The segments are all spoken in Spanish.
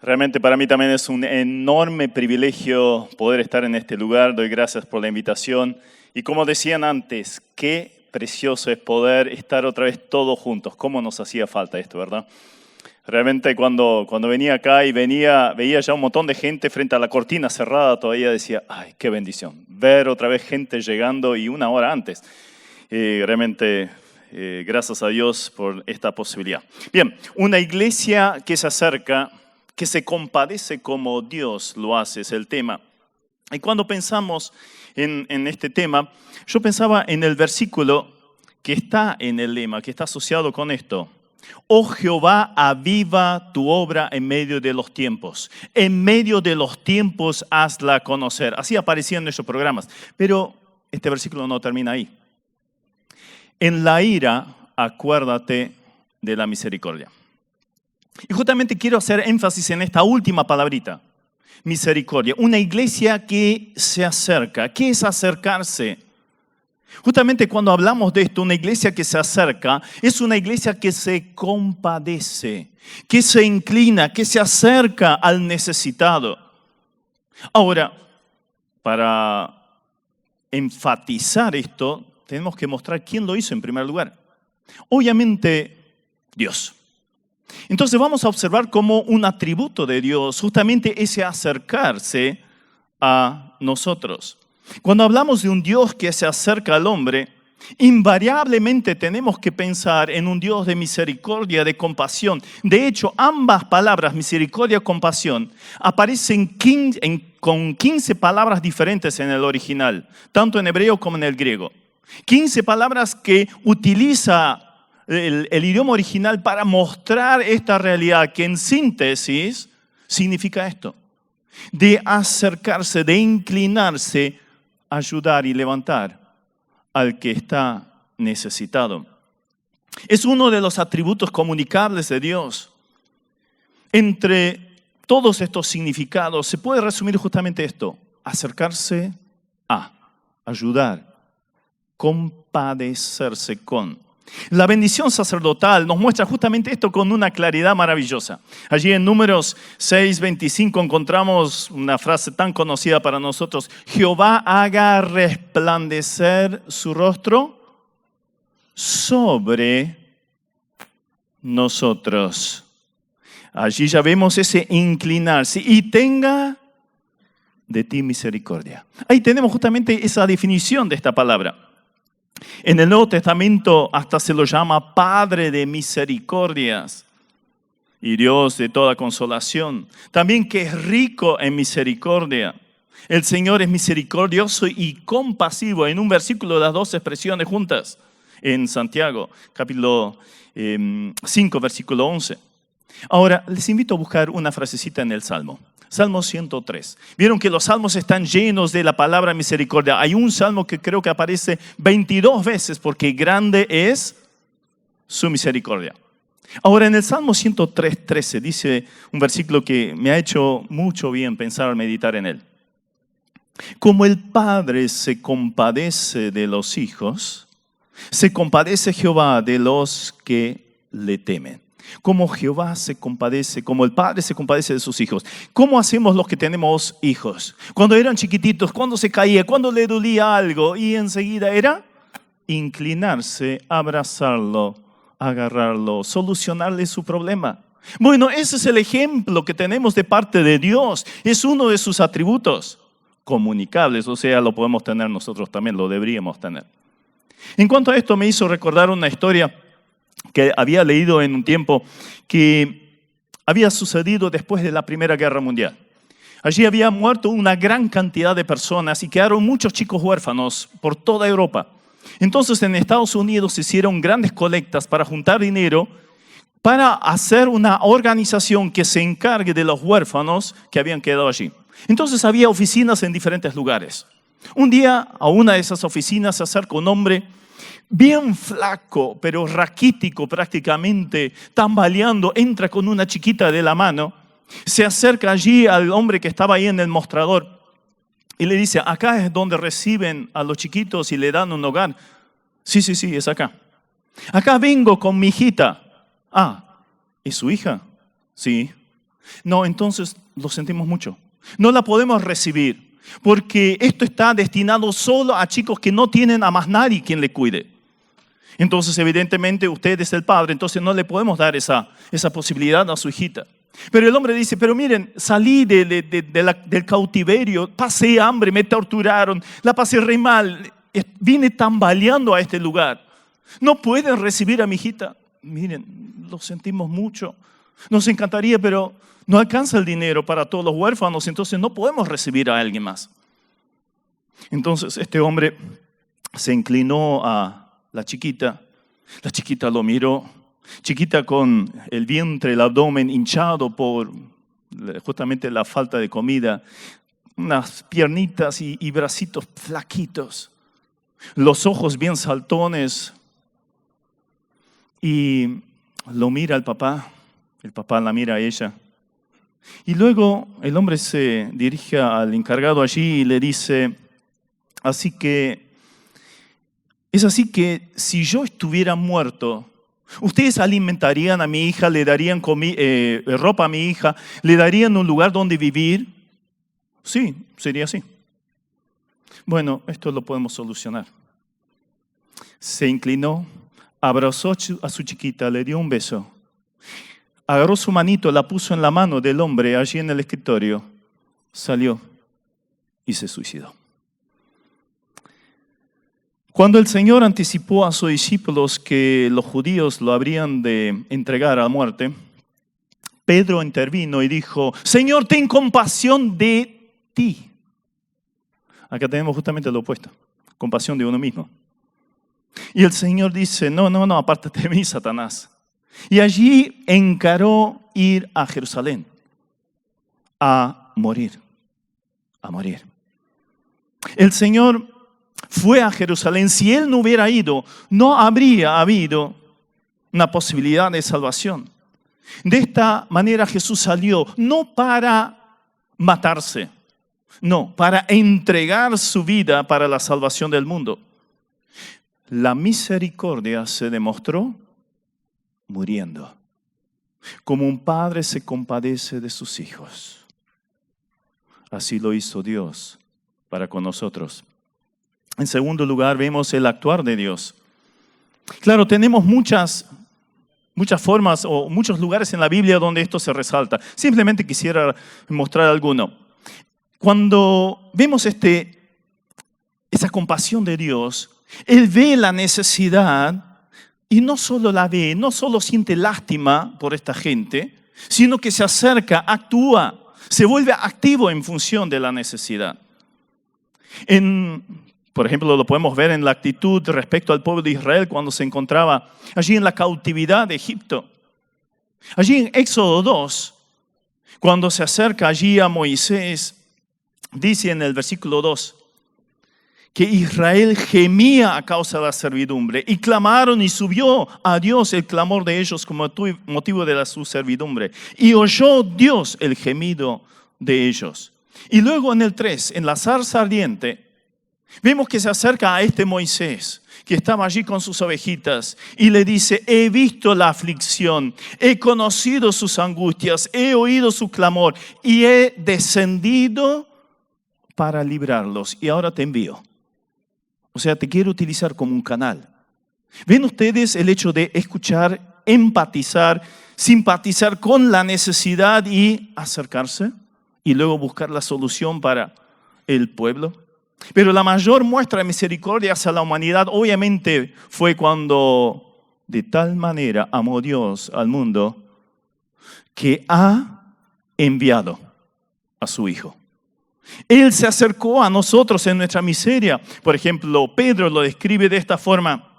Realmente para mí también es un enorme privilegio poder estar en este lugar. Doy gracias por la invitación. Y como decían antes, qué precioso es poder estar otra vez todos juntos. Cómo nos hacía falta esto, ¿verdad? Realmente cuando venía acá y veía ya un montón de gente frente a la cortina cerrada, todavía decía, ¡ay, qué bendición! Ver otra vez gente llegando y una hora antes. Realmente, gracias a Dios por esta posibilidad. Bien, una iglesia que se acerca, que se compadece como Dios lo hace, es el tema. Y cuando pensamos en este tema, yo pensaba en el versículo que está en el lema, que está asociado con esto. Oh Jehová, aviva tu obra en medio de los tiempos. En medio de los tiempos hazla conocer. Así aparecía en nuestros programas. Pero este versículo no termina ahí. En la ira, acuérdate de la misericordia. Y justamente quiero hacer énfasis en esta última palabrita, misericordia. Una iglesia que se acerca. ¿Qué es acercarse? Justamente cuando hablamos de esto, una iglesia que se acerca es una iglesia que se compadece, que se inclina, que se acerca al necesitado. Ahora, para enfatizar esto, tenemos que mostrar quién lo hizo en primer lugar. Obviamente, Dios. Entonces vamos a observar como un atributo de Dios, justamente ese acercarse a nosotros. Cuando hablamos de un Dios que se acerca al hombre, invariablemente tenemos que pensar en un Dios de misericordia, de compasión. De hecho, ambas palabras, misericordia y compasión, aparecen con 15 palabras diferentes en el original, tanto en hebreo como en el griego. 15 palabras que utiliza el idioma original para mostrar esta realidad que en síntesis significa esto. De acercarse, de inclinarse, ayudar y levantar al que está necesitado. Es uno de los atributos comunicables de Dios. Entre todos estos significados se puede resumir justamente esto: acercarse a, ayudar, compadecerse con. La bendición sacerdotal nos muestra justamente esto con una claridad maravillosa. Allí en Números 6:25 encontramos una frase tan conocida para nosotros: Jehová haga resplandecer su rostro sobre nosotros. Allí ya vemos ese inclinarse y tenga de ti misericordia. Ahí tenemos justamente esa definición de esta palabra. En el Nuevo Testamento hasta se lo llama Padre de misericordias y Dios de toda consolación. También que es rico en misericordia. El Señor es misericordioso y compasivo. En un versículo las dos expresiones juntas en Santiago, capítulo 5, versículo 11. Ahora, les invito a buscar una frasecita en el Salmo. Salmo 103. Vieron que los salmos están llenos de la palabra misericordia. Hay un salmo que creo que aparece 22 veces porque grande es su misericordia. Ahora en el Salmo 103:13 dice un versículo que me ha hecho mucho bien pensar al meditar en él. Como el Padre se compadece de los hijos, se compadece Jehová de los que le temen. Como Jehová se compadece, como el Padre se compadece de sus hijos. ¿Cómo hacemos los que tenemos hijos? Cuando eran chiquititos, cuando se caía, cuando le dolía algo y enseguida era inclinarse, abrazarlo, agarrarlo, solucionarle su problema. Bueno, ese es el ejemplo que tenemos de parte de Dios. Es uno de sus atributos comunicables, o sea, lo podemos tener nosotros también, lo deberíamos tener. En cuanto a esto me hizo recordar una historia que había leído en un tiempo que había sucedido después de la Primera Guerra Mundial. Allí había muerto una gran cantidad de personas y quedaron muchos chicos huérfanos por toda Europa. Entonces en Estados Unidos se hicieron grandes colectas para juntar dinero para hacer una organización que se encargue de los huérfanos que habían quedado allí. Entonces había oficinas en diferentes lugares. Un día a una de esas oficinas se acerca un hombre bien flaco, pero raquítico prácticamente, tambaleando, entra con una chiquita de la mano, se acerca allí al hombre que estaba ahí en el mostrador y le dice: acá es donde reciben a los chiquitos y le dan un hogar. Sí, es acá. Acá vengo con mi hijita. Ah, ¿es su hija? Sí. No, entonces lo sentimos mucho. No la podemos recibir, porque esto está destinado solo a chicos que no tienen a más nadie quien le cuide. Entonces, evidentemente, usted es el padre, entonces no le podemos dar esa posibilidad a su hijita. Pero el hombre dice, pero miren, salí del cautiverio, pasé hambre, me torturaron, la pasé re mal, vine tambaleando a este lugar. ¿No pueden recibir a mi hijita? Miren, lo sentimos mucho. Nos encantaría, pero no alcanza el dinero para todos los huérfanos, entonces no podemos recibir a alguien más. Entonces este hombre se inclinó a la chiquita lo miró, chiquita con el vientre, el abdomen hinchado por justamente la falta de comida, unas piernitas y bracitos flaquitos, los ojos bien saltones, y lo mira el papá la mira a ella. Y luego el hombre se dirige al encargado allí y le dice, es así que si yo estuviera muerto, ¿ustedes alimentarían a mi hija, le darían ropa a mi hija, le darían un lugar donde vivir? Sí, sería así. Bueno, esto lo podemos solucionar. Se inclinó, abrazó a su chiquita, le dio un beso. Agarró su manito, la puso en la mano del hombre allí en el escritorio, salió y se suicidó. Cuando el Señor anticipó a sus discípulos que los judíos lo habrían de entregar a muerte, Pedro intervino y dijo, Señor, ten compasión de ti. Acá tenemos justamente lo opuesto, compasión de uno mismo. Y el Señor dice, no, apártate de mí, Satanás. Y allí encaró ir a Jerusalén, a morir. El Señor fue a Jerusalén. Si Él no hubiera ido, no habría habido una posibilidad de salvación. De esta manera Jesús salió, no para matarse, no, para entregar su vida para la salvación del mundo. La misericordia se demostró muriendo, como un padre se compadece de sus hijos. Así lo hizo Dios para con nosotros. En segundo lugar, vemos el actuar de Dios. Claro, tenemos muchas formas o muchos lugares en la Biblia donde esto se resalta. Simplemente quisiera mostrar alguno. Cuando vemos esa compasión de Dios, Él ve la necesidad. Y no solo la ve, no solo siente lástima por esta gente, sino que se acerca, actúa, se vuelve activo en función de la necesidad. Por ejemplo, lo podemos ver en la actitud respecto al pueblo de Israel cuando se encontraba allí en la cautividad de Egipto. Allí en Éxodo 2, cuando se acerca allí a Moisés, dice en el versículo 2, que Israel gemía a causa de la servidumbre y clamaron y subió a Dios el clamor de ellos como motivo de su servidumbre. Y oyó Dios el gemido de ellos. Y luego en el 3, en la zarza ardiente, vemos que se acerca a Moisés, que estaba allí con sus ovejitas, y le dice, he visto la aflicción, he conocido sus angustias, he oído su clamor y he descendido para librarlos. Y ahora te envío. O sea, te quiero utilizar como un canal. ¿Ven ustedes el hecho de escuchar, empatizar, simpatizar con la necesidad y acercarse? Y luego buscar la solución para el pueblo. Pero la mayor muestra de misericordia hacia la humanidad obviamente fue cuando de tal manera amó Dios al mundo que ha enviado a su Hijo. Él se acercó a nosotros en nuestra miseria. Por ejemplo, Pedro lo describe de esta forma.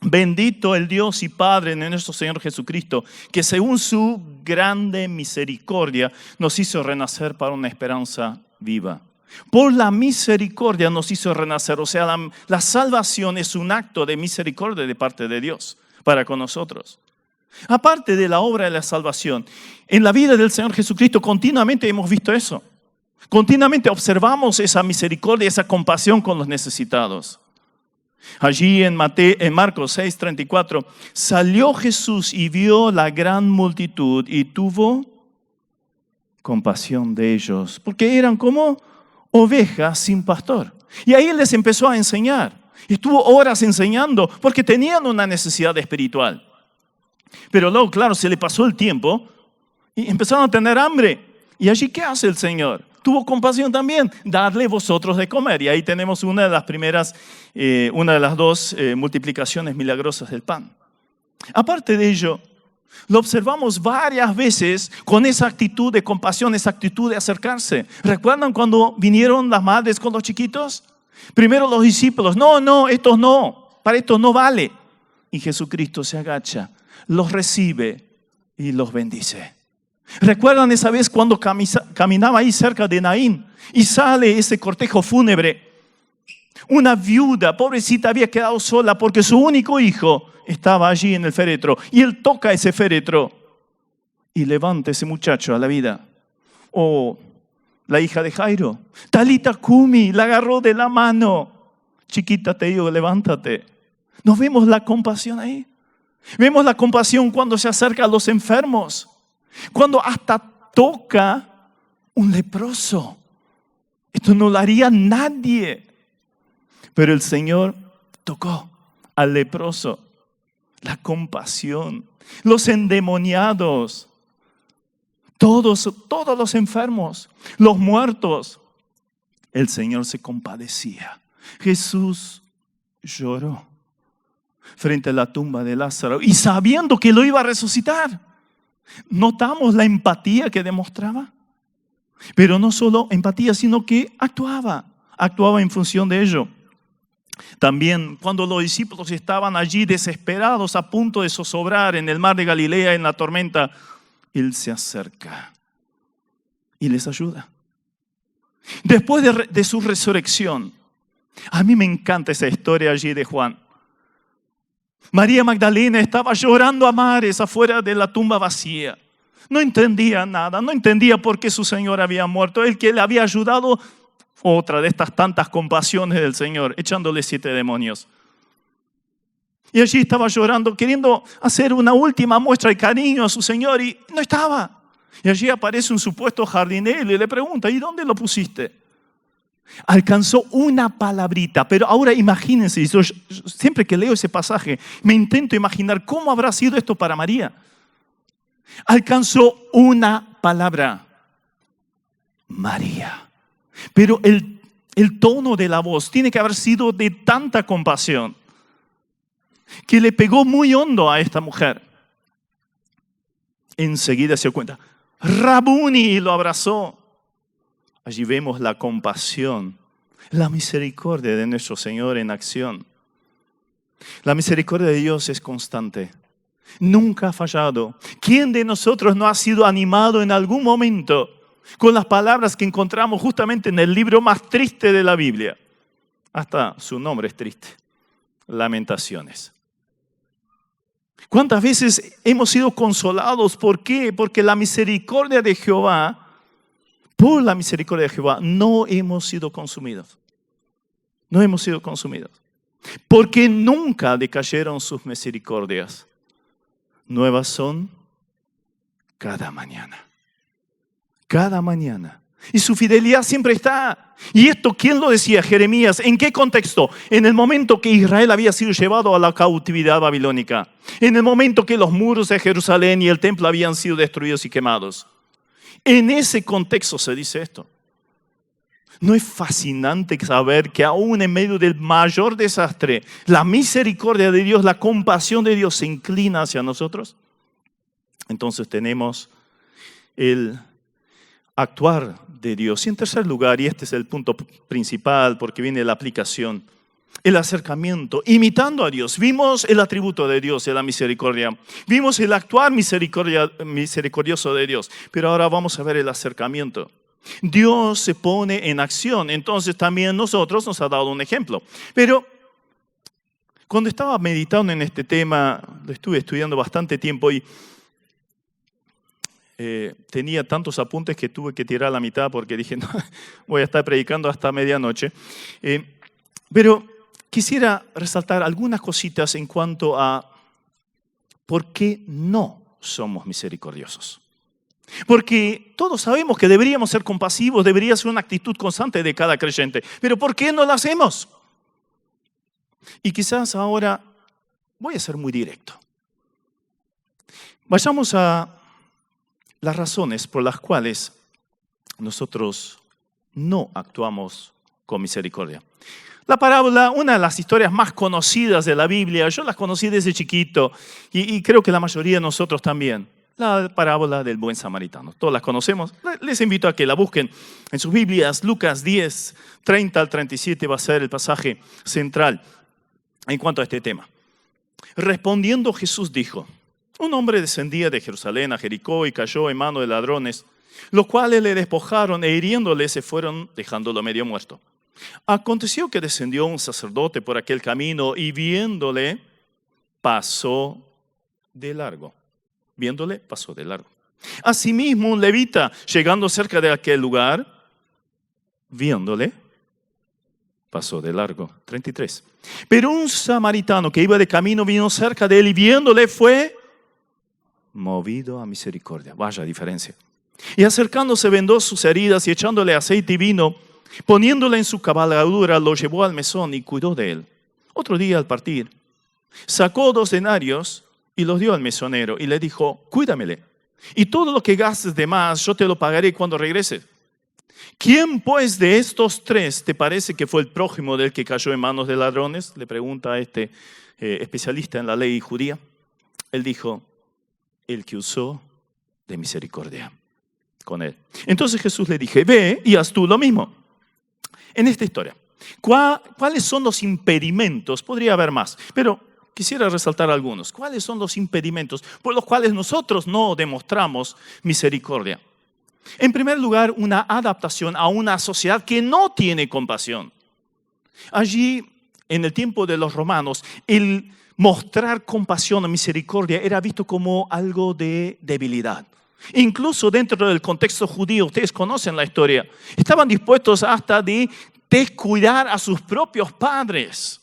Bendito el Dios y Padre de nuestro Señor Jesucristo, que según su grande misericordia nos hizo renacer para una esperanza viva. Por la misericordia nos hizo renacer. O sea, la salvación es un acto de misericordia de parte de Dios para con nosotros. Aparte de la obra de la salvación, en la vida del Señor Jesucristo continuamente hemos visto eso. Continuamente observamos esa misericordia, esa compasión con los necesitados. Allí en Marcos 6:34, salió Jesús y vio la gran multitud y tuvo compasión de ellos, porque eran como ovejas sin pastor. Y ahí les empezó a enseñar. Estuvo horas enseñando porque tenían una necesidad espiritual. Pero luego, claro, se le pasó el tiempo y empezaron a tener hambre. ¿Y allí qué hace el Señor? Tuvo compasión también, darle vosotros de comer. Y ahí tenemos una de las primeras, una de las dos multiplicaciones milagrosas del pan. Aparte de ello, lo observamos varias veces con esa actitud de compasión, esa actitud de acercarse. ¿Recuerdan cuando vinieron las madres con los chiquitos? Primero los discípulos, no, estos no, para estos no vale. Y Jesucristo se agacha, los recibe y los bendice. ¿Recuerdan esa vez cuando caminaba ahí cerca de Naín y sale ese cortejo fúnebre? Una viuda, pobrecita, había quedado sola porque su único hijo estaba allí en el féretro. Y él toca ese féretro y levanta a ese muchacho a la vida. O la hija de Jairo, Talita Kumi, la agarró de la mano. Chiquita, te digo, levántate. ¿Nos vemos la compasión ahí? Vemos la compasión cuando se acerca a los enfermos. Cuando hasta toca un leproso. Esto no lo haría nadie. Pero el Señor tocó al leproso. La compasión. Los endemoniados. Todos los enfermos. Los muertos. El Señor se compadecía. Jesús lloró frente a la tumba de Lázaro y sabiendo que lo iba a resucitar. ¿Notamos la empatía que demostraba? Pero no solo empatía, sino que actuaba en función de ello. También cuando los discípulos estaban allí desesperados, a punto de zozobrar en el mar de Galilea, en la tormenta, Él se acerca y les ayuda. Después de su resurrección, a mí me encanta esa historia allí de Juan. María Magdalena estaba llorando a mares afuera de la tumba vacía. No entendía nada, no entendía por qué su Señor había muerto. El que le había ayudado, otra de estas tantas compasiones del Señor, echándole 7 demonios. Y allí estaba llorando, queriendo hacer una última muestra de cariño a su Señor y no estaba. Y allí aparece un supuesto jardinero y le pregunta, ¿y dónde lo pusiste? Alcanzó una palabrita, pero ahora imagínense, yo siempre que leo ese pasaje me intento imaginar cómo habrá sido esto para María. Alcanzó una palabra, María. Pero el tono de la voz tiene que haber sido de tanta compasión que le pegó muy hondo a esta mujer. Enseguida se dio cuenta, Rabuni, y lo abrazó. Allí vemos la compasión, la misericordia de nuestro Señor en acción. La misericordia de Dios es constante, nunca ha fallado. ¿Quién de nosotros no ha sido animado en algún momento con las palabras que encontramos justamente en el libro más triste de la Biblia? Hasta su nombre es triste, Lamentaciones. ¿Cuántas veces hemos sido consolados? ¿Por qué? Porque la misericordia de Jehová, por la misericordia de Jehová, no hemos sido consumidos. No hemos sido consumidos. Porque nunca decayeron sus misericordias. Nuevas son cada mañana. Cada mañana. Y su fidelidad siempre está. ¿Y esto quién lo decía? Jeremías. ¿En qué contexto? En el momento que Israel había sido llevado a la cautividad babilónica. En el momento que los muros de Jerusalén y el templo habían sido destruidos y quemados. En ese contexto se dice esto. ¿No es fascinante saber que aún en medio del mayor desastre, la misericordia de Dios, la compasión de Dios se inclina hacia nosotros? Entonces tenemos el actuar de Dios. Y en tercer lugar, y este es el punto principal porque viene la aplicación, el acercamiento, imitando a Dios. Vimos el atributo de Dios, de la misericordia. Vimos el actuar misericordioso de Dios. Pero ahora vamos a ver el acercamiento. Dios se pone en acción. Entonces también nosotros nos ha dado un ejemplo. Pero cuando estaba meditando en este tema, lo estuve estudiando bastante tiempo y tenía tantos apuntes que tuve que tirar a la mitad porque dije, no, voy a estar predicando hasta medianoche. Pero quisiera resaltar algunas cositas en cuanto a por qué no somos misericordiosos. Porque todos sabemos que deberíamos ser compasivos, debería ser una actitud constante de cada creyente. Pero ¿por qué no lo hacemos? Y quizás ahora voy a ser muy directo. Vayamos a las razones por las cuales nosotros no actuamos con misericordia. La parábola, una de las historias más conocidas de la Biblia, yo las conocí desde chiquito y creo que la mayoría de nosotros también. La parábola del buen samaritano. Todos las conocemos. Les invito a que la busquen en sus Biblias. Lucas 10, 30 al 37 va a ser el pasaje central en cuanto a este tema. Respondiendo Jesús dijo: un hombre descendía de Jerusalén a Jericó y cayó en manos de ladrones, los cuales le despojaron e hiriéndole se fueron dejándolo medio muerto. Aconteció que descendió un sacerdote por aquel camino y viéndole pasó de largo. Viéndole, pasó de largo. Asimismo, un levita, llegando cerca de aquel lugar, viéndole, pasó de largo. 33. Pero un samaritano que iba de camino vino cerca de él y viéndole fue movido a misericordia. Vaya diferencia. Y acercándose vendó sus heridas y echándole aceite y vino, poniéndole en su cabalgadura, lo llevó al mesón y cuidó de él. Otro día al partir, sacó 2 denarios y los dio al mesonero y le dijo: cuídamele, y todo lo que gastes de más yo te lo pagaré cuando regreses. ¿Quién pues de estos 3 te parece que fue el prójimo del que cayó en manos de ladrones? Le pregunta a este especialista en la ley judía. Él dijo: el que usó de misericordia con él. Entonces Jesús le dije: ve y haz tú lo mismo. En esta historia, ¿cuáles son los impedimentos? Podría haber más, pero quisiera resaltar algunos. ¿Cuáles son los impedimentos por los cuales nosotros no demostramos misericordia? En primer lugar, una adaptación a una sociedad que no tiene compasión. Allí, en el tiempo de los romanos, el mostrar compasión o misericordia era visto como algo de debilidad. Incluso dentro del contexto judío, ustedes conocen la historia, estaban dispuestos hasta de descuidar a sus propios padres.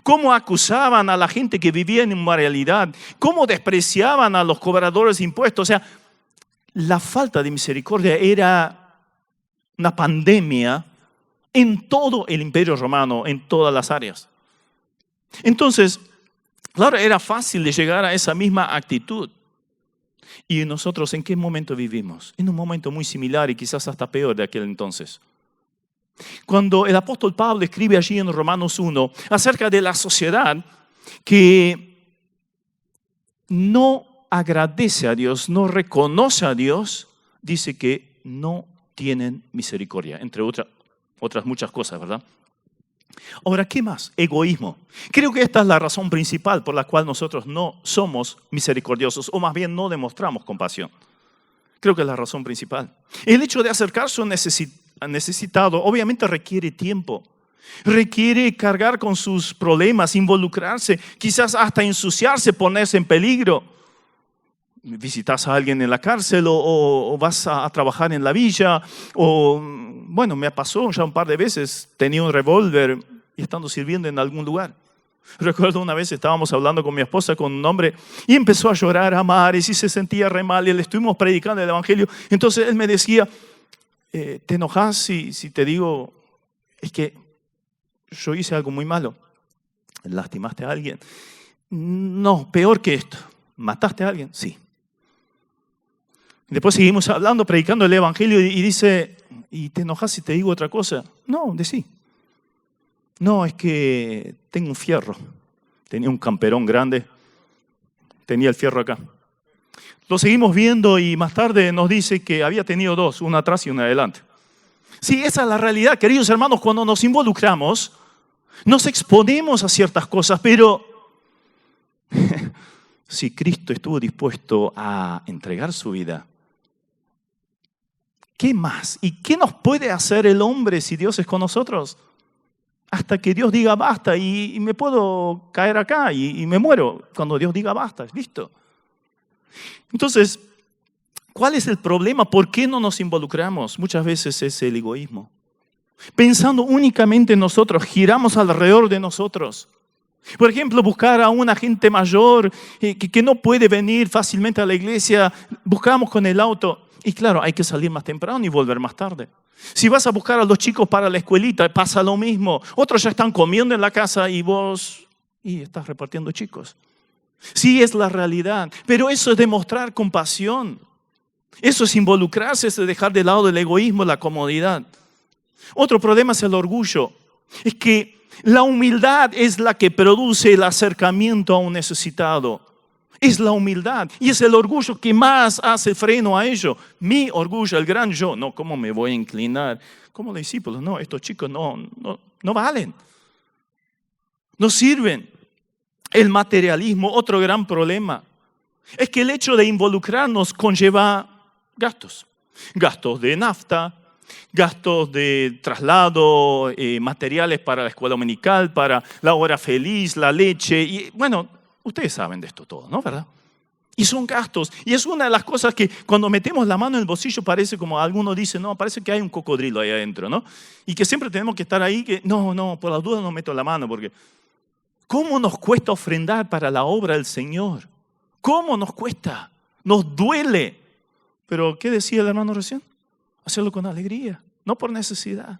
Cómo acusaban a la gente que vivía en inmoralidad, cómo despreciaban a los cobradores de impuestos. O sea, la falta de misericordia era una pandemia en todo el Imperio Romano, en todas las áreas. Entonces, claro, era fácil de llegar a esa misma actitud. ¿Y nosotros en qué momento vivimos? En un momento muy similar y quizás hasta peor de aquel entonces. Cuando el apóstol Pablo escribe allí en Romanos 1 acerca de la sociedad que no agradece a Dios, no reconoce a Dios, dice que no tienen misericordia, entre otras muchas cosas, ¿verdad? Ahora, ¿qué más? Egoísmo. Creo que esta es la razón principal por la cual nosotros no somos misericordiosos, o más bien no demostramos compasión. Creo que es la razón principal. El hecho de acercarse a un necesitado obviamente requiere tiempo. Requiere cargar con sus problemas, involucrarse, quizás hasta ensuciarse, ponerse en peligro. Visitas a alguien en la cárcel o vas a trabajar en la villa. O, bueno, me pasó ya un par de veces, tenía un revólver y estando sirviendo en algún lugar. Recuerdo una vez estábamos hablando con mi esposa, con un hombre, y empezó a llorar a mares y se sentía re mal y le estuvimos predicando el evangelio. Entonces él me decía: ¿te enojas si te digo, es que yo hice algo muy malo? ¿Lastimaste a alguien? No, peor que esto. ¿Mataste a alguien? Sí. Después seguimos hablando, predicando el evangelio y dice: ¿y te enojas si te digo otra cosa? No, decí. No, es que tengo un fierro. Tenía un camperón grande. Tenía el fierro acá. Lo seguimos viendo y más tarde nos dice que había tenido 2, una atrás y una adelante. Sí, esa es la realidad, queridos hermanos. Cuando nos involucramos, nos exponemos a ciertas cosas, pero si Cristo estuvo dispuesto a entregar su vida, ¿qué más? ¿Y qué nos puede hacer el hombre si Dios es con nosotros? Hasta que Dios diga basta y me puedo caer acá y me muero cuando Dios diga basta, listo. Entonces, ¿cuál es el problema? ¿Por qué no nos involucramos? Muchas veces es el egoísmo. Pensando únicamente en nosotros, giramos alrededor de nosotros. Por ejemplo, buscar a una gente mayor que no puede venir fácilmente a la iglesia. Buscamos con el auto. Y claro, hay que salir más temprano y volver más tarde. Si vas a buscar a los chicos para la escuelita, pasa lo mismo. Otros ya están comiendo en la casa y vos estás repartiendo chicos. Sí, es la realidad. Pero eso es demostrar compasión. Eso es involucrarse, es dejar de lado el egoísmo, la comodidad. Otro problema es el orgullo. Es que la humildad es la que produce el acercamiento a un necesitado. Es la humildad y es el orgullo que más hace freno a ello. Mi orgullo, el gran yo. No, ¿cómo me voy a inclinar? Como discípulos, no, estos chicos no valen. No sirven. El materialismo, otro gran problema, es que el hecho de involucrarnos conlleva gastos. Gastos de nafta, gastos de traslado, materiales para la escuela dominical, para la hora feliz, la leche. Y bueno, ustedes saben de esto todo, ¿no? ¿Verdad? Y son gastos. Y es una de las cosas que cuando metemos la mano en el bolsillo parece como algunos dicen, no, parece que hay un cocodrilo ahí adentro, ¿no? Y que siempre tenemos que estar ahí, que no, por las dudas no meto la mano, porque ¿cómo nos cuesta ofrendar para la obra del Señor? ¿Cómo nos cuesta? Nos duele. Pero, ¿qué decía el hermano recién? Hacerlo con alegría, no por necesidad.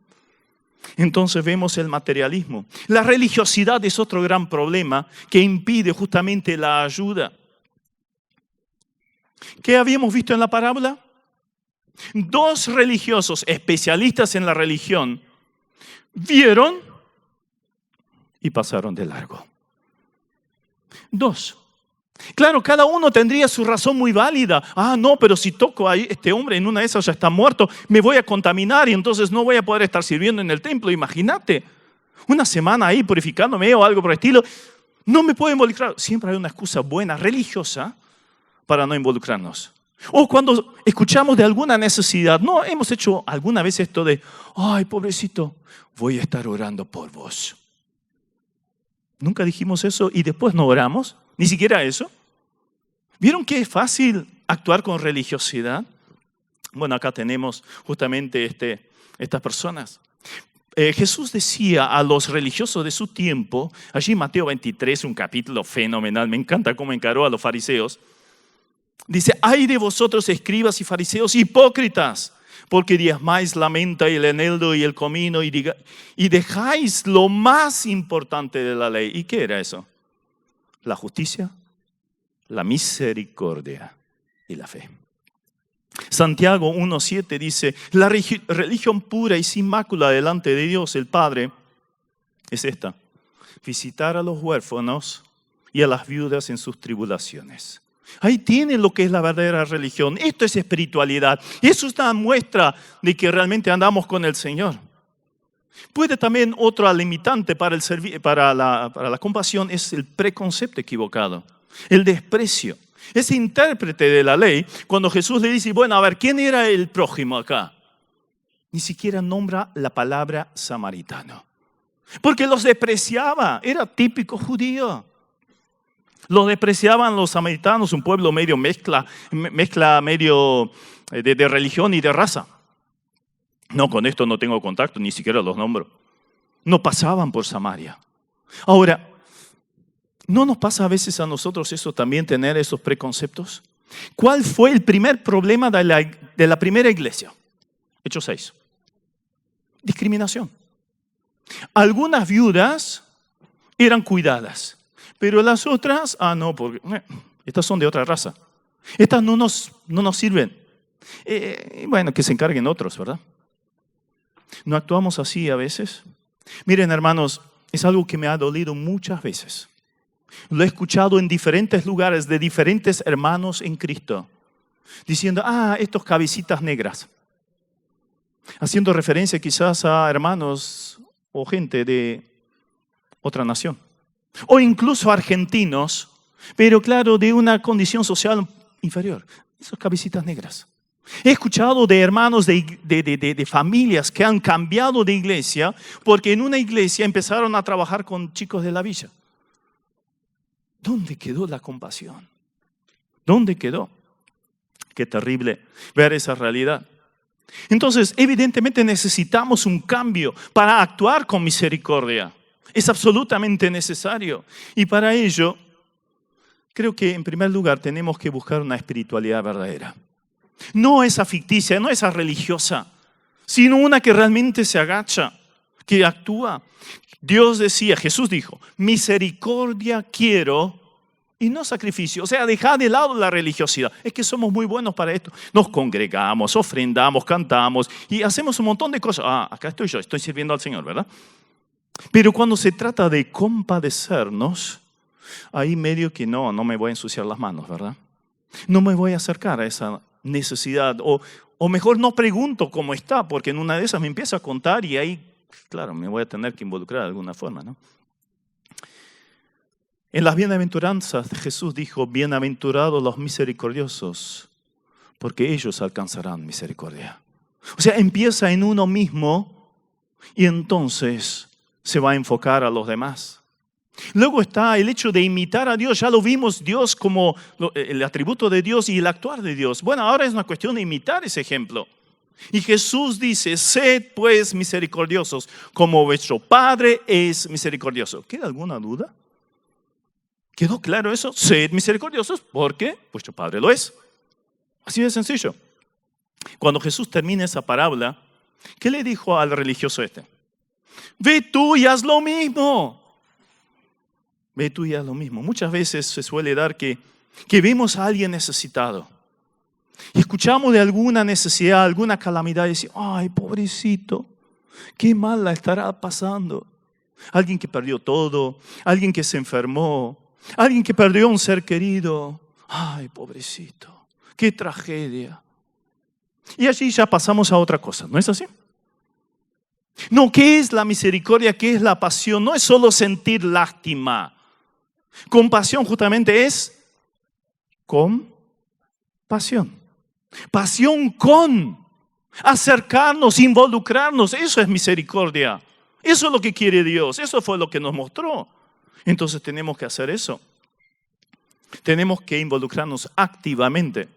Entonces vemos el materialismo. La religiosidad es otro gran problema que impide justamente la ayuda. ¿Qué habíamos visto en la parábola? 2 religiosos especialistas en la religión vieron y pasaron de largo. 2. Claro, cada uno tendría su razón muy válida. No, pero si toco a este hombre, en una de esas ya está muerto, me voy a contaminar y entonces no voy a poder estar sirviendo en el templo. Imagínate, una semana ahí purificándome o algo por el estilo. No me puedo involucrar. Siempre hay una excusa buena, religiosa, para no involucrarnos. O cuando escuchamos de alguna necesidad, ¿no hemos hecho alguna vez esto de, ay, pobrecito, voy a estar orando por vos? Nunca dijimos eso y después no oramos, ni siquiera eso. ¿Vieron que es fácil actuar con religiosidad? Bueno, acá tenemos justamente estas personas. Jesús decía a los religiosos de su tiempo, allí en Mateo 23, un capítulo fenomenal, me encanta cómo encaró a los fariseos. Dice, ay de vosotros escribas y fariseos hipócritas, porque diezmáis la menta y el eneldo y el comino y dejáis lo más importante de la ley. ¿Y qué era eso? La justicia, la misericordia y la fe. Santiago 1:7 dice, la religión pura y sin mácula delante de Dios el Padre es esta: visitar a los huérfanos y a las viudas en sus tribulaciones. Ahí tienen lo que es la verdadera religión. Esto es espiritualidad. Y eso es una muestra de que realmente andamos con el Señor. Puede también otro limitante para la compasión es el preconcepto equivocado, el desprecio. Ese intérprete de la ley, cuando Jesús le dice, bueno, a ver, ¿quién era el prójimo acá? Ni siquiera nombra la palabra samaritano. Porque los despreciaba, era típico judío. Los despreciaban los samaritanos, un pueblo medio mezcla medio de religión y de raza. No, con esto no tengo contacto, ni siquiera los nombro. No pasaban por Samaria. Ahora, ¿no nos pasa a veces a nosotros eso también, tener esos preconceptos? ¿Cuál fue el primer problema de la primera iglesia? Hechos 6. Discriminación. Algunas viudas eran cuidadas, pero las otras, no, porque estas son de otra raza. Estas no nos sirven. Bueno, que se encarguen otros, ¿verdad? ¿No actuamos así a veces? Miren, hermanos, es algo que me ha dolido muchas veces. Lo he escuchado en diferentes lugares de diferentes hermanos en Cristo, diciendo, estos cabecitas negras. Haciendo referencia quizás a hermanos o gente de otra nación. O incluso argentinos, pero claro, de una condición social inferior. Esos cabecitas negras. He escuchado de hermanos de familias que han cambiado de iglesia porque en una iglesia empezaron a trabajar con chicos de la villa. ¿Dónde quedó la compasión? ¿Dónde quedó? Qué terrible ver esa realidad. Entonces, evidentemente necesitamos un cambio para actuar con misericordia. Es absolutamente necesario. Y para ello, creo que en primer lugar tenemos que buscar una espiritualidad verdadera. No esa ficticia, no esa religiosa, sino una que realmente se agacha, que actúa. Dios decía, Jesús dijo, misericordia quiero y no sacrificio. O sea, deja de lado la religiosidad. Es que somos muy buenos para esto. Nos congregamos, ofrendamos, cantamos y hacemos un montón de cosas. Acá estoy yo, estoy sirviendo al Señor, ¿verdad? Pero cuando se trata de compadecernos, ahí medio que no me voy a ensuciar las manos, ¿verdad? No me voy a acercar a esa necesidad. O mejor no pregunto cómo está, porque en una de esas me empieza a contar y ahí, claro, me voy a tener que involucrar de alguna forma, ¿no? En las bienaventuranzas Jesús dijo, bienaventurados los misericordiosos, porque ellos alcanzarán misericordia. O sea, empieza en uno mismo y entonces se va a enfocar a los demás. Luego está el hecho de imitar a Dios. Ya lo vimos, Dios como el atributo de Dios y el actuar de Dios. Bueno, ahora es una cuestión de imitar ese ejemplo. Y Jesús dice, sed pues misericordiosos, como vuestro Padre es misericordioso. ¿Queda alguna duda? ¿Quedó claro eso? Sed misericordiosos porque vuestro Padre lo es. Así de sencillo. Cuando Jesús termina esa parábola, ¿qué le dijo al religioso este? Ve tú y haz lo mismo. Ve tú y haz lo mismo. Muchas veces se suele dar que vemos a alguien necesitado y escuchamos de alguna necesidad, alguna calamidad y decimos, ay, pobrecito, qué mal la estará pasando. Alguien que perdió todo, alguien que se enfermó, alguien que perdió un ser querido. Ay, pobrecito, qué tragedia. Y allí ya pasamos a otra cosa, ¿no es así? No, ¿qué es la misericordia? ¿Qué es la pasión? No es solo sentir lástima. Compasión justamente es compasión. Pasión con acercarnos, involucrarnos. Eso es misericordia. Eso es lo que quiere Dios. Eso fue lo que nos mostró. Entonces tenemos que hacer eso. Tenemos que involucrarnos activamente.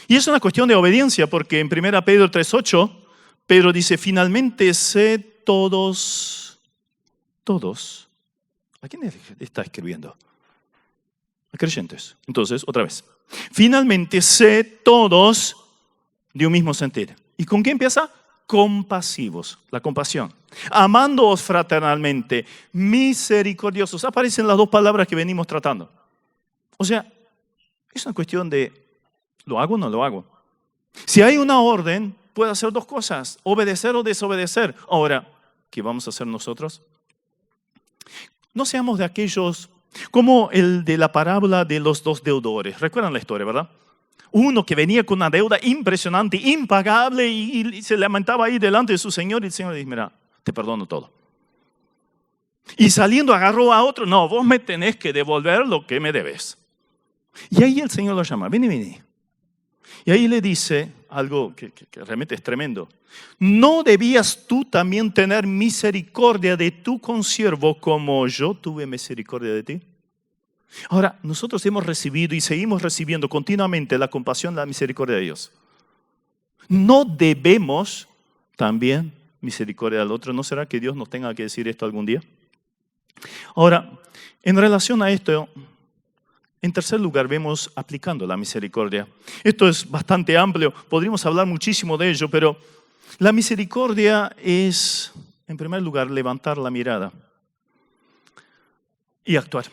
Y es una cuestión de obediencia, porque en 1 Pedro 3:8, Pedro dice, finalmente sed todos. ¿A quién está escribiendo? A creyentes. Entonces, otra vez. Finalmente sed todos de un mismo sentir. ¿Y con qué empieza? Compasivos, la compasión. Amándoos fraternalmente, misericordiosos. Aparecen las dos palabras que venimos tratando. O sea, es una cuestión de, ¿lo hago o no lo hago? Si hay una orden, puedo hacer dos cosas, obedecer o desobedecer. Ahora, ¿qué vamos a hacer nosotros? No seamos de aquellos, como el de la parábola de los dos deudores. ¿Recuerdan la historia, verdad? Uno que venía con una deuda impresionante, impagable, y se lamentaba ahí delante de su señor, y el señor le dice, mira, te perdono todo. Y saliendo agarró a otro, no, vos me tenés que devolver lo que me debes. Y ahí el Señor lo llama, vení. Y ahí le dice algo que realmente es tremendo. ¿No debías tú también tener misericordia de tu consiervo como yo tuve misericordia de ti? Ahora, nosotros hemos recibido y seguimos recibiendo continuamente la compasión, la misericordia de Dios. ¿No debemos también misericordia al otro? ¿No será que Dios nos tenga que decir esto algún día? Ahora, en relación a esto, en tercer lugar, vemos aplicando la misericordia. Esto es bastante amplio, podríamos hablar muchísimo de ello, pero la misericordia es, en primer lugar, levantar la mirada y actuar.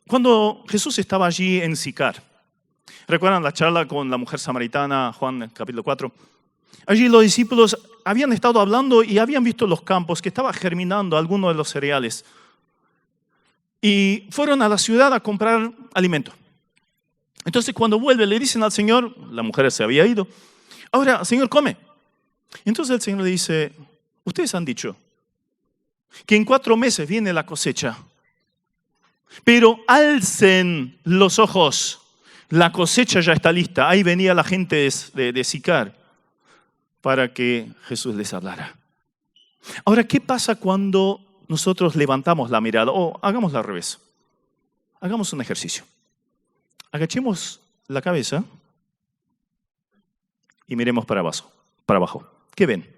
Cuando Jesús estaba allí en Sicar, ¿recuerdan la charla con la mujer samaritana, Juan capítulo 4? Allí los discípulos habían estado hablando y habían visto los campos que estaba germinando algunos de los cereales. Y fueron a la ciudad a comprar alimento. Entonces cuando vuelve le dicen al Señor, la mujer se había ido, ahora Señor come. Entonces el Señor le dice, ustedes han dicho que en 4 meses viene la cosecha, pero alcen los ojos, la cosecha ya está lista. Ahí venía la gente de Sicar para que Jesús les hablara. Ahora, ¿qué pasa cuando nosotros levantamos la mirada? O hagámoslo al revés. Hagamos un ejercicio. Agachemos la cabeza y miremos para abajo. ¿Qué ven?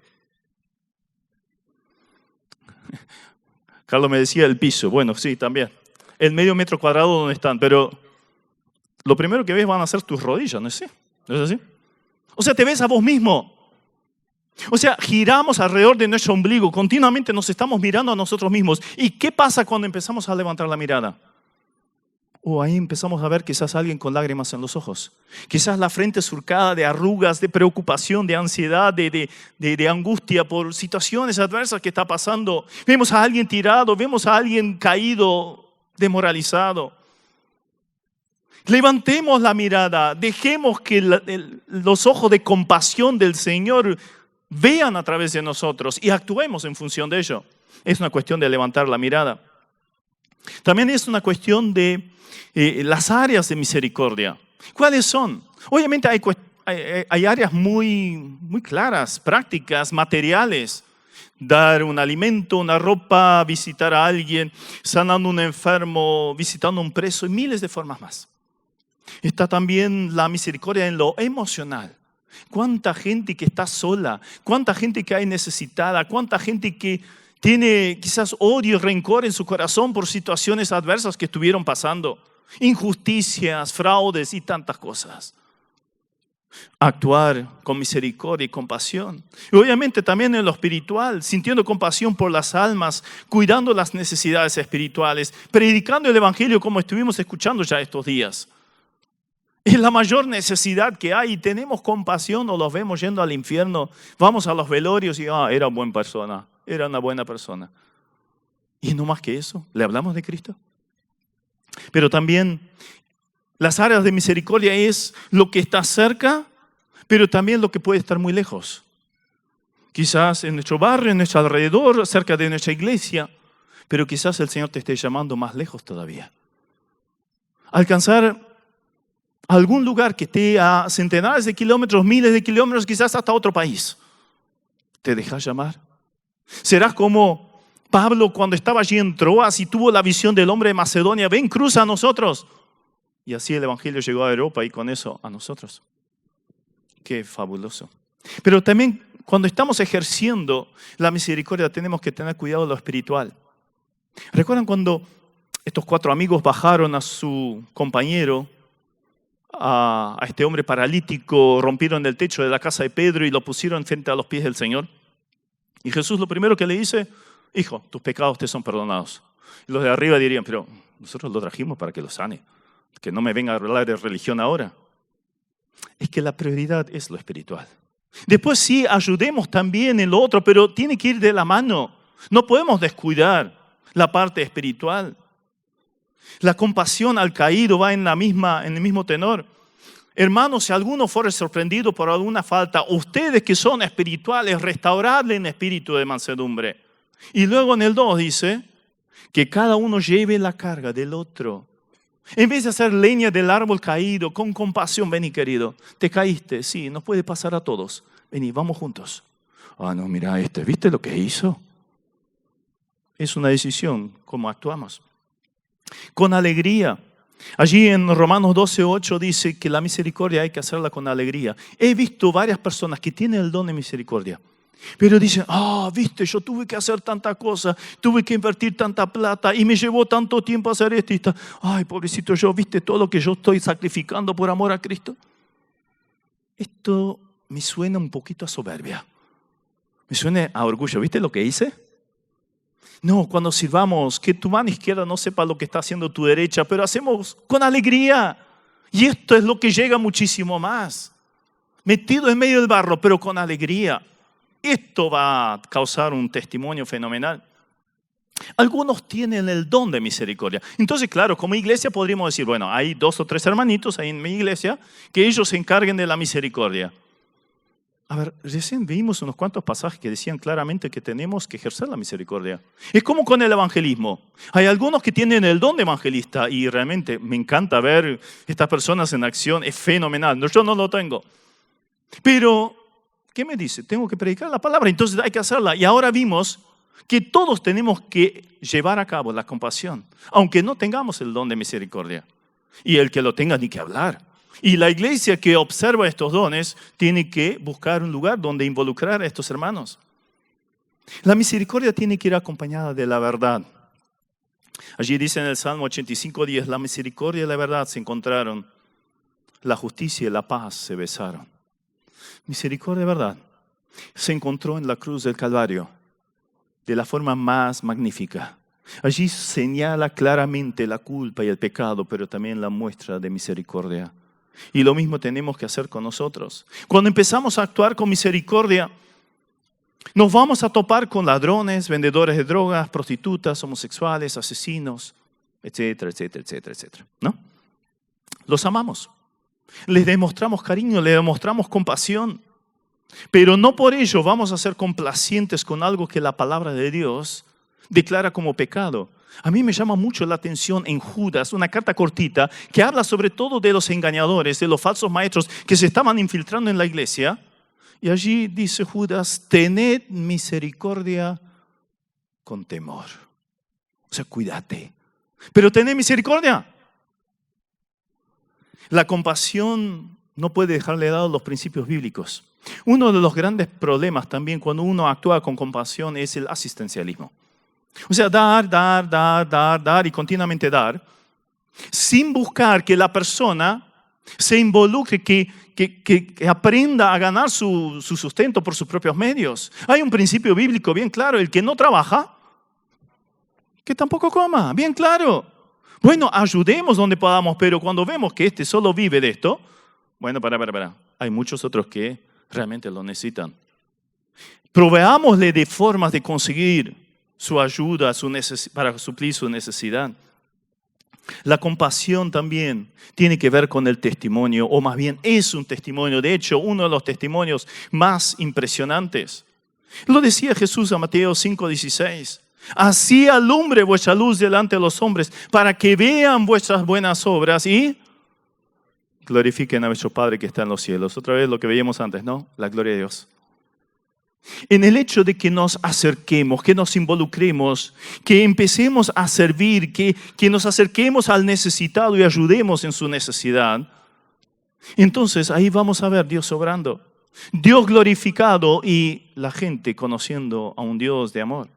Carlos me decía el piso. Bueno, sí, también. El medio metro cuadrado donde están. Pero lo primero que ves van a ser tus rodillas, ¿no es así? ¿No es así? O sea, te ves a vos mismo. O sea, giramos alrededor de nuestro ombligo. Continuamente nos estamos mirando a nosotros mismos. ¿Y qué pasa cuando empezamos a levantar la mirada? Ahí empezamos a ver quizás a alguien con lágrimas en los ojos. Quizás la frente surcada de arrugas, de preocupación, de ansiedad, de angustia por situaciones adversas que está pasando. Vemos a alguien tirado, vemos a alguien caído, desmoralizado. Levantemos la mirada, dejemos que los ojos de compasión del Señor vean a través de nosotros y actuemos en función de ello. Es una cuestión de levantar la mirada. También es una cuestión de las áreas de misericordia. ¿Cuáles son? Obviamente hay áreas muy claras, prácticas, materiales. Dar un alimento, una ropa, visitar a alguien, sanando a un enfermo, visitando a un preso y miles de formas más. Está también la misericordia en lo emocional. Cuánta gente que está sola, cuánta gente que hay necesitada, cuánta gente que tiene quizás odio y rencor en su corazón por situaciones adversas que estuvieron pasando. Injusticias, fraudes y tantas cosas. Actuar con misericordia y compasión. Y obviamente también en lo espiritual, sintiendo compasión por las almas, cuidando las necesidades espirituales, predicando el evangelio como estuvimos escuchando ya estos días. Es la mayor necesidad que hay y tenemos compasión o los vemos yendo al infierno. Vamos a los velorios y era buena persona, era una buena persona. Y no más que eso, ¿le hablamos de Cristo? Pero también las áreas de misericordia es lo que está cerca, pero también lo que puede estar muy lejos. Quizás en nuestro barrio, en nuestro alrededor, cerca de nuestra iglesia, pero quizás el Señor te esté llamando más lejos todavía. Alcanzar algún lugar que esté a centenares de kilómetros, miles de kilómetros, quizás hasta otro país. ¿Te dejas llamar? ¿Serás como Pablo cuando estaba allí en Troas y tuvo la visión del hombre de Macedonia? Ven, cruza a nosotros. Y así el evangelio llegó a Europa y con eso a nosotros. Qué fabuloso. Pero también cuando estamos ejerciendo la misericordia tenemos que tener cuidado de lo espiritual. ¿Recuerdan cuando estos 4 amigos bajaron a su compañero, a este hombre paralítico, rompieron el techo de la casa de Pedro y lo pusieron frente a los pies del Señor? Y Jesús lo primero que le dice: hijo, tus pecados te son perdonados. Y los de arriba dirían: pero nosotros lo trajimos para que lo sane, que no me venga a hablar de religión ahora. Es que la prioridad es lo espiritual. Después sí, ayudemos también en lo otro, pero tiene que ir de la mano. No podemos descuidar la parte espiritual. La compasión al caído va en el mismo tenor. Hermanos, si alguno fuere sorprendido por alguna falta, ustedes que son espirituales, restauradle en espíritu de mansedumbre. Y luego en el 2 dice que cada uno lleve la carga del otro. En vez de hacer leña del árbol caído, con compasión, vení querido, te caíste, sí, nos puede pasar a todos. Vení, vamos juntos. No, mira ¿viste lo que hizo? Es una decisión, cómo actuamos. Con alegría. Allí en Romanos 12:8 dice que la misericordia hay que hacerla con alegría. He visto varias personas que tienen el don de misericordia, pero dicen: viste, yo tuve que hacer tanta cosa, tuve que invertir tanta plata y me llevó tanto tiempo hacer esto. Y ay, pobrecito yo, ¿viste todo lo que yo estoy sacrificando por amor a Cristo? Esto me suena un poquito a soberbia. Me suena a orgullo. ¿Viste lo que hice? No, cuando sirvamos, que tu mano izquierda no sepa lo que está haciendo tu derecha, pero hacemos con alegría. Y esto es lo que llega muchísimo más. Metido en medio del barro, pero con alegría. Esto va a causar un testimonio fenomenal. Algunos tienen el don de misericordia. Entonces, claro, como iglesia podríamos decir: bueno, hay 2 o 3 hermanitos ahí en mi iglesia que ellos se encarguen de la misericordia. A ver, recién vimos unos cuantos pasajes que decían claramente que tenemos que ejercer la misericordia. Es como con el evangelismo. Hay algunos que tienen el don de evangelista y realmente me encanta ver estas personas en acción. Es fenomenal. Yo no lo tengo. Pero, ¿qué me dice? Tengo que predicar la palabra, entonces hay que hacerla. Y ahora vimos que todos tenemos que llevar a cabo la compasión, aunque no tengamos el don de misericordia. Y el que lo tenga, ni que hablar. Y la iglesia que observa estos dones tiene que buscar un lugar donde involucrar a estos hermanos. La misericordia tiene que ir acompañada de la verdad. Allí dice en el Salmo 85:10, la misericordia y la verdad se encontraron, la justicia y la paz se besaron. Misericordia y verdad se encontró en la cruz del Calvario de la forma más magnífica. Allí señala claramente la culpa y el pecado, pero también la muestra de misericordia. Y lo mismo tenemos que hacer con nosotros. Cuando empezamos a actuar con misericordia, nos vamos a topar con ladrones, vendedores de drogas, prostitutas, homosexuales, asesinos, etcétera, etcétera, etcétera, etcétera, ¿no? Los amamos. Les demostramos cariño, les demostramos compasión. Pero no por ello vamos a ser complacientes con algo que la palabra de Dios declara como pecado. A mí me llama mucho la atención en Judas, una carta cortita que habla sobre todo de los engañadores, de los falsos maestros que se estaban infiltrando en la iglesia. Y allí dice Judas, tened misericordia con temor. O sea, cuídate. Pero tened misericordia. La compasión no puede dejarle de lado los principios bíblicos. Uno de los grandes problemas también cuando uno actúa con compasión es el asistencialismo. O sea, dar y continuamente dar, sin buscar que la persona se involucre, que aprenda a ganar su sustento por sus propios medios. Hay un principio bíblico bien claro, el que no trabaja, que tampoco coma, bien claro. Bueno, ayudemos donde podamos, pero cuando vemos que este solo vive de esto, bueno, para. Hay muchos otros que realmente lo necesitan. Proveámosle de formas de conseguir su ayuda para suplir su necesidad. La compasión también tiene que ver con el testimonio, o más bien es un testimonio. De hecho, uno de los testimonios más impresionantes. Lo decía Jesús a Mateo 5:16. Así alumbre vuestra luz delante de los hombres, para que vean vuestras buenas obras y glorifiquen a vuestro Padre que está en los cielos. Otra vez lo que veíamos antes, ¿no? La gloria de Dios. En el hecho de que nos acerquemos, que nos involucremos, que empecemos a servir, que nos acerquemos al necesitado y ayudemos en su necesidad, entonces ahí vamos a ver Dios obrando, Dios glorificado y la gente conociendo a un Dios de amor.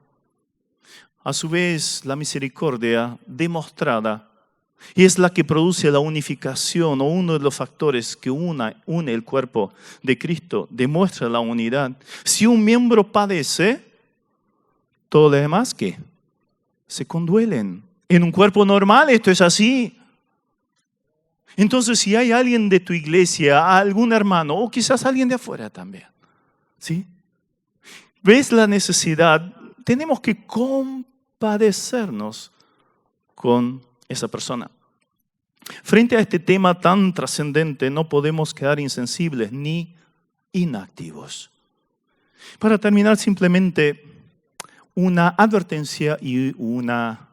A su vez, la misericordia demostrada y es la que produce la unificación o uno de los factores que une el cuerpo de Cristo, demuestra la unidad. Si un miembro padece, todos los demás, ¿qué? Se conduelen. En un cuerpo normal esto es así. Entonces, si hay alguien de tu iglesia, algún hermano, o quizás alguien de afuera también, ¿sí? ¿Ves la necesidad? Tenemos que compadecernos con esa persona. Frente a este tema tan trascendente, no podemos quedar insensibles ni inactivos. Para terminar, simplemente una advertencia y una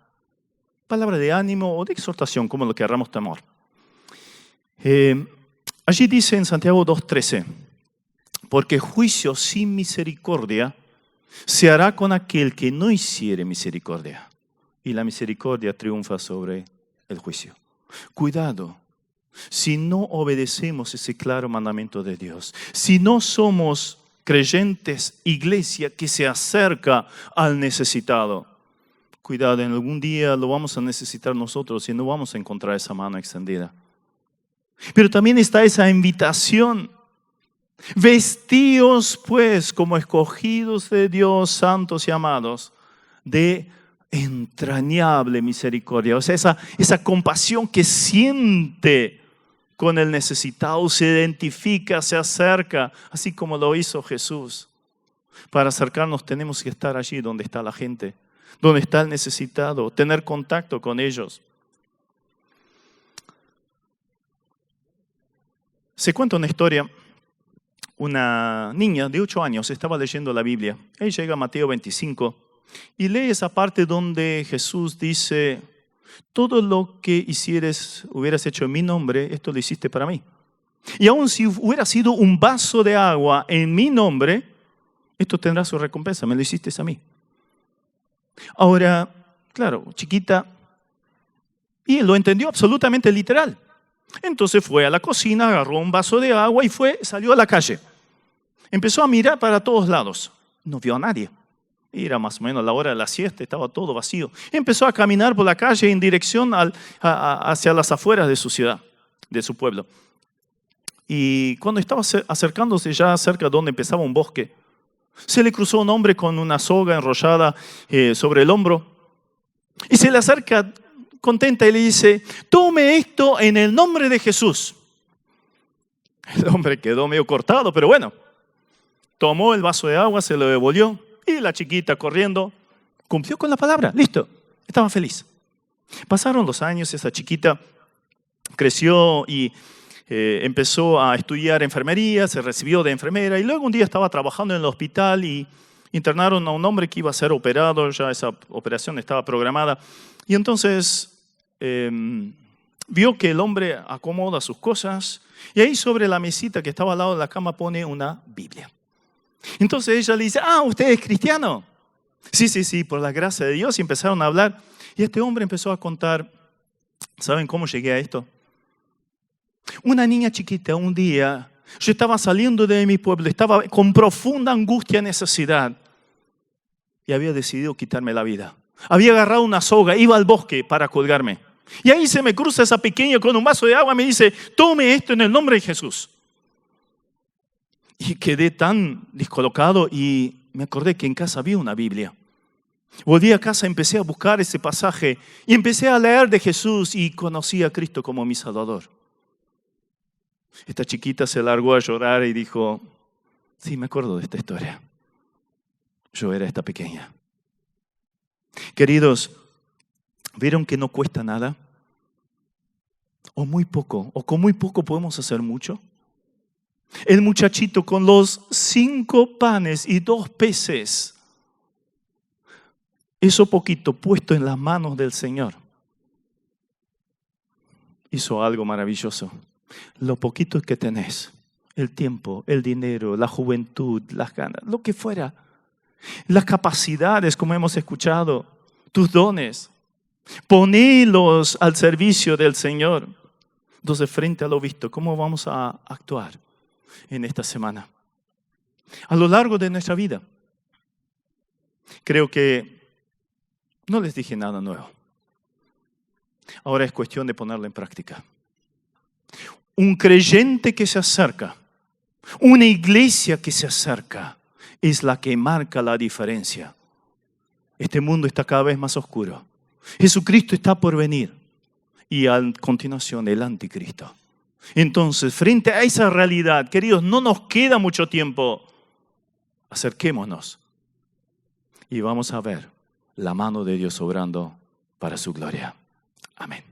palabra de ánimo o de exhortación, como lo querramos tomar. Allí dice en Santiago 2:13, porque juicio sin misericordia se hará con aquel que no hiciere misericordia. Y la misericordia triunfa sobre el juicio. Cuidado, si no obedecemos ese claro mandamiento de Dios, si no somos creyentes, iglesia que se acerca al necesitado, cuidado, en algún día lo vamos a necesitar nosotros y no vamos a encontrar esa mano extendida. Pero también está esa invitación. Vestíos pues como escogidos de Dios, santos y amados, de entrañable misericordia. O sea, esa compasión que siente con el necesitado, se identifica, se acerca, así como lo hizo Jesús. Para acercarnos tenemos que estar allí donde está la gente, donde está el necesitado, tener contacto con ellos. Se cuenta una historia. Una niña de 8 años estaba leyendo la Biblia. Ella llega a Mateo 25 y lee esa parte donde Jesús dice, todo lo que hubieras hecho en mi nombre, esto lo hiciste para mí. Y aun si hubiera sido un vaso de agua en mi nombre, esto tendrá su recompensa, me lo hiciste a mí. Ahora, claro, chiquita, y lo entendió absolutamente literal. Entonces fue a la cocina, agarró un vaso de agua y salió a la calle. Empezó a mirar para todos lados. No vio a nadie. Era más o menos la hora de la siesta, estaba todo vacío. Empezó a caminar por la calle en dirección hacia las afueras de su ciudad, de su pueblo. Y cuando estaba acercándose ya cerca de donde empezaba un bosque, se le cruzó un hombre con una soga enrollada sobre el hombro. Y se le acerca contenta y le dice: tome esto en el nombre de Jesús. El hombre quedó medio cortado, pero bueno. Tomó el vaso de agua, se lo devolvió. Y la chiquita corriendo, cumplió con la palabra, listo, estaba feliz. Pasaron los años, esa chiquita creció y empezó a estudiar enfermería, se recibió de enfermera y luego un día estaba trabajando en el hospital y internaron a un hombre que iba a ser operado, ya esa operación estaba programada. Y entonces vio que el hombre acomoda sus cosas y ahí sobre la mesita que estaba al lado de la cama pone una Biblia. Entonces ella le dice: ¿usted es cristiano? Sí, por la gracia de Dios. Y empezaron a hablar. Y este hombre empezó a contar. ¿Saben cómo llegué a esto? Una niña chiquita, un día, yo estaba saliendo de mi pueblo, estaba con profunda angustia y necesidad. Y había decidido quitarme la vida. Había agarrado una soga, iba al bosque para colgarme. Y ahí se me cruza esa pequeña con un vaso de agua y me dice: tome esto en el nombre de Jesús. Y quedé tan descolocado y me acordé que en casa había una Biblia. Volví a casa, empecé a buscar ese pasaje y empecé a leer de Jesús y conocí a Cristo como mi Salvador. Esta chiquita se largó a llorar y dijo: sí, me acuerdo de esta historia. Yo era esta pequeña. Queridos, ¿vieron que no cuesta nada? O muy poco, o con muy poco podemos hacer mucho. El muchachito con los 5 panes y 2 peces, eso poquito puesto en las manos del Señor, hizo algo maravilloso. Lo poquito que tenés, el tiempo, el dinero, la juventud, las ganas, lo que fuera, las capacidades, como hemos escuchado, tus dones, ponélos al servicio del Señor. Entonces, frente a lo visto, ¿cómo vamos a actuar en esta semana? A lo largo de nuestra vida. Creo que no les dije nada nuevo. Ahora es cuestión de ponerlo en práctica. Un creyente que se acerca, una iglesia que se acerca, es la que marca la diferencia. Este mundo está cada vez más oscuro. Jesucristo está por venir. Y a continuación el anticristo. Entonces, frente a esa realidad, queridos, no nos queda mucho tiempo. Acerquémonos y vamos a ver la mano de Dios obrando para su gloria. Amén.